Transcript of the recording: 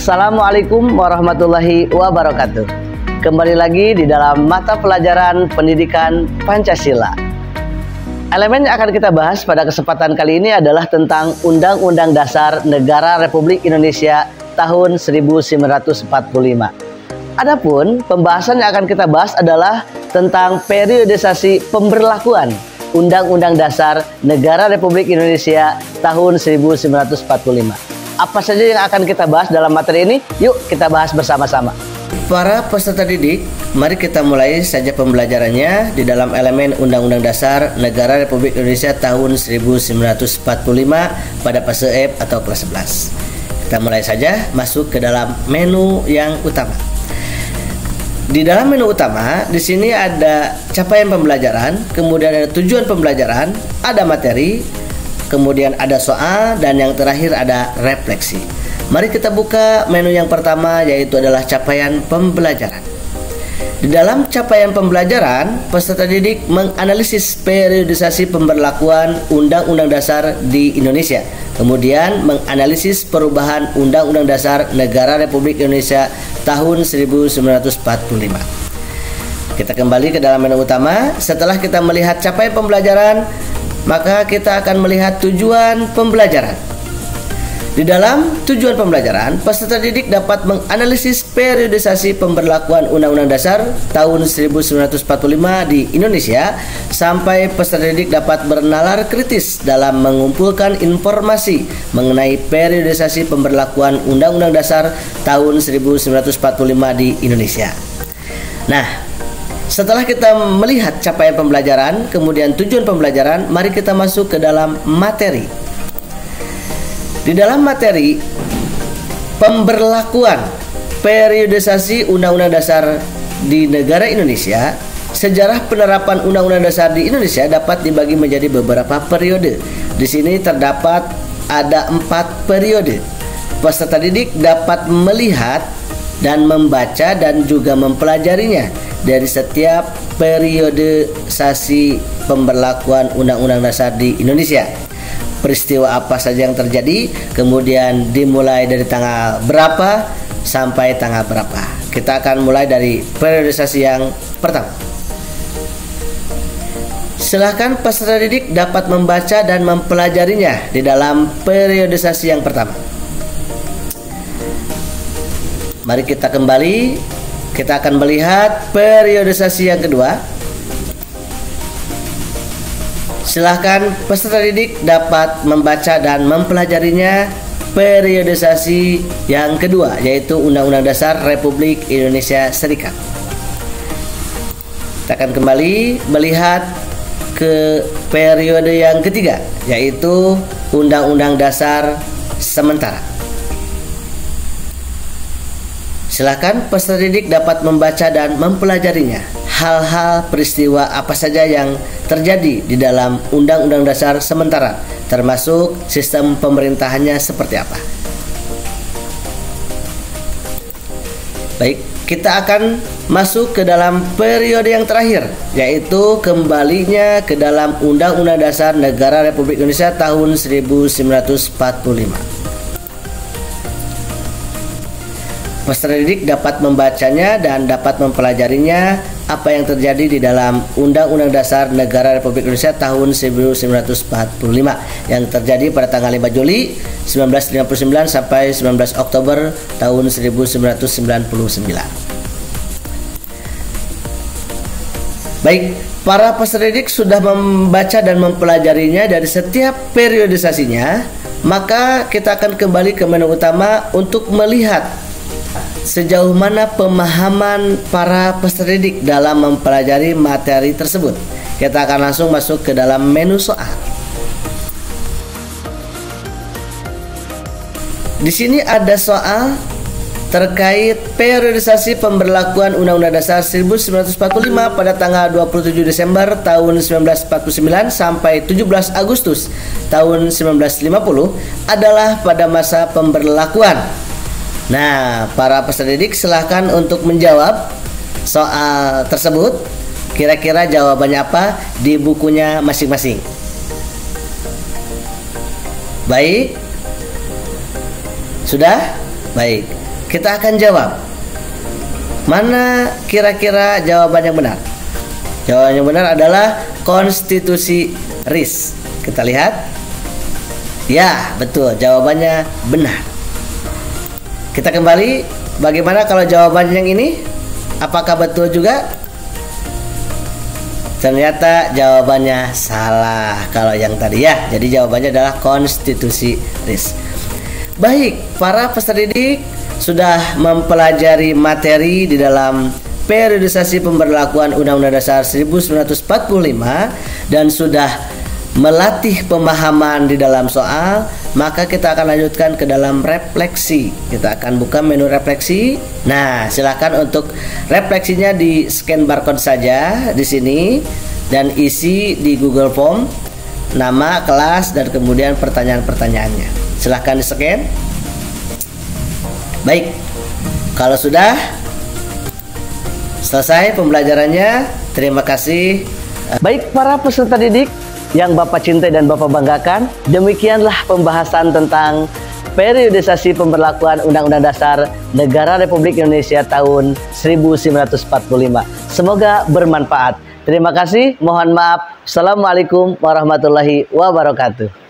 Assalamualaikum warahmatullahi wabarakatuh. Kembali lagi di dalam mata pelajaran pendidikan Pancasila. Elemen yang akan kita bahas pada kesempatan kali ini adalah tentang Undang-Undang Dasar Negara Republik Indonesia tahun 1945. Adapun pembahasan yang akan kita bahas adalah tentang periodisasi pemberlakuan Undang-Undang Dasar Negara Republik Indonesia tahun 1945. Apa saja yang akan kita bahas dalam materi ini? Yuk kita bahas bersama-sama. Para peserta didik, mari kita mulai saja pembelajarannya di dalam elemen Undang-Undang Dasar Negara Republik Indonesia tahun 1945 pada fase F atau kelas 11. Kita mulai saja masuk ke dalam menu yang utama. Di dalam menu utama, di sini ada capaian pembelajaran, kemudian ada tujuan pembelajaran, ada materi, kemudian ada soal, dan yang terakhir ada refleksi. Mari kita buka menu yang pertama, yaitu adalah capaian pembelajaran. Di dalam capaian pembelajaran, peserta didik menganalisis periodisasi pemberlakuan Undang-Undang Dasar di Indonesia. Kemudian menganalisis perubahan Undang-Undang Dasar Negara Republik Indonesia tahun 1945. Kita kembali ke dalam menu utama. Setelah kita melihat capaian pembelajaran, maka kita akan melihat tujuan pembelajaran. Di dalam tujuan pembelajaran, peserta didik dapat menganalisis periodisasi pemberlakuan Undang-Undang Dasar tahun 1945 di Indonesia sampai peserta didik dapat bernalar kritis dalam mengumpulkan informasi mengenai periodisasi pemberlakuan Undang-Undang Dasar tahun 1945 di Indonesia. Nah, setelah kita melihat capaian pembelajaran, kemudian tujuan pembelajaran, mari kita masuk ke dalam materi. Di dalam materi, pemberlakuan periodisasi Undang-Undang Dasar di negara Indonesia, sejarah penerapan Undang-Undang Dasar di Indonesia dapat dibagi menjadi beberapa periode. Di sini terdapat ada 4 periode. Peserta didik dapat melihat dan membaca dan juga mempelajarinya dari setiap periodisasi pemberlakuan Undang-Undang Dasar di Indonesia. Peristiwa apa saja yang terjadi, kemudian dimulai dari tanggal berapa sampai tanggal berapa. Kita akan mulai dari periodisasi yang pertama. Silakan peserta didik dapat membaca dan mempelajarinya di dalam periodisasi yang pertama. Mari kita kembali. Kita akan melihat periodisasi yang kedua. Silahkan peserta didik dapat membaca dan mempelajarinya periodisasi yang kedua, yaitu Undang-Undang Dasar Republik Indonesia Serikat. Kita akan kembali melihat ke periode yang ketiga, yaitu Undang-Undang Dasar Sementara. Silakan peserta didik dapat membaca dan mempelajarinya. Hal-hal peristiwa apa saja yang terjadi di dalam Undang-Undang Dasar Sementara, termasuk sistem pemerintahannya seperti apa. Baik, kita akan masuk ke dalam periode yang terakhir, yaitu kembalinya ke dalam Undang-Undang Dasar Negara Republik Indonesia tahun 1945. Peserta didik dapat membacanya dan dapat mempelajarinya apa yang terjadi di dalam Undang-Undang Dasar Negara Republik Indonesia tahun 1945 yang terjadi pada tanggal 5 Juli 1959 sampai 19 Oktober tahun 1999. Baik, para peserta didik sudah membaca dan mempelajarinya dari setiap periodisasinya, maka kita akan kembali ke menu utama untuk melihat sejauh mana pemahaman para peserta didik dalam mempelajari materi tersebut. Kita akan langsung masuk ke dalam menu soal. Di sini ada soal terkait periodisasi pemberlakuan Undang-Undang Dasar 1945 pada tanggal 27 Desember tahun 1949 sampai 17 Agustus tahun 1950 adalah pada masa pemberlakuan. Nah, para peserta didik silahkan untuk menjawab soal tersebut. Kira-kira jawabannya apa di bukunya masing-masing. Baik. Sudah? Baik. kita akan jawab. Mana kira-kira jawaban yang benar? Jawaban yang benar adalah Konstitusi RIS. Kita lihat. Ya, betul. Jawabannya benar. Kita kembali. Bagaimana kalau jawaban yang ini? Apakah betul juga? Ternyata jawabannya salah kalau yang tadi ya. Jadi jawabannya adalah Konstitusi RIS. Baik, para peserta didik sudah mempelajari materi di dalam periodisasi pemberlakuan Undang-Undang Dasar 1945 dan sudah melatih pemahaman di dalam soal, maka kita akan lanjutkan ke dalam refleksi. Kita akan buka menu refleksi. Nah, silakan untuk refleksinya di scan barcode saja di sini dan isi di Google Form nama, kelas, dan kemudian pertanyaan-pertanyaannya. Silakan di scan. Baik, kalau sudah selesai pembelajarannya, terima kasih. Baik para peserta didik yang Bapak cintai dan Bapak banggakan, demikianlah pembahasan tentang periodisasi pemberlakuan Undang-Undang Dasar Negara Republik Indonesia tahun 1945. Semoga bermanfaat. Terima kasih, mohon maaf. Assalamualaikum warahmatullahi wabarakatuh.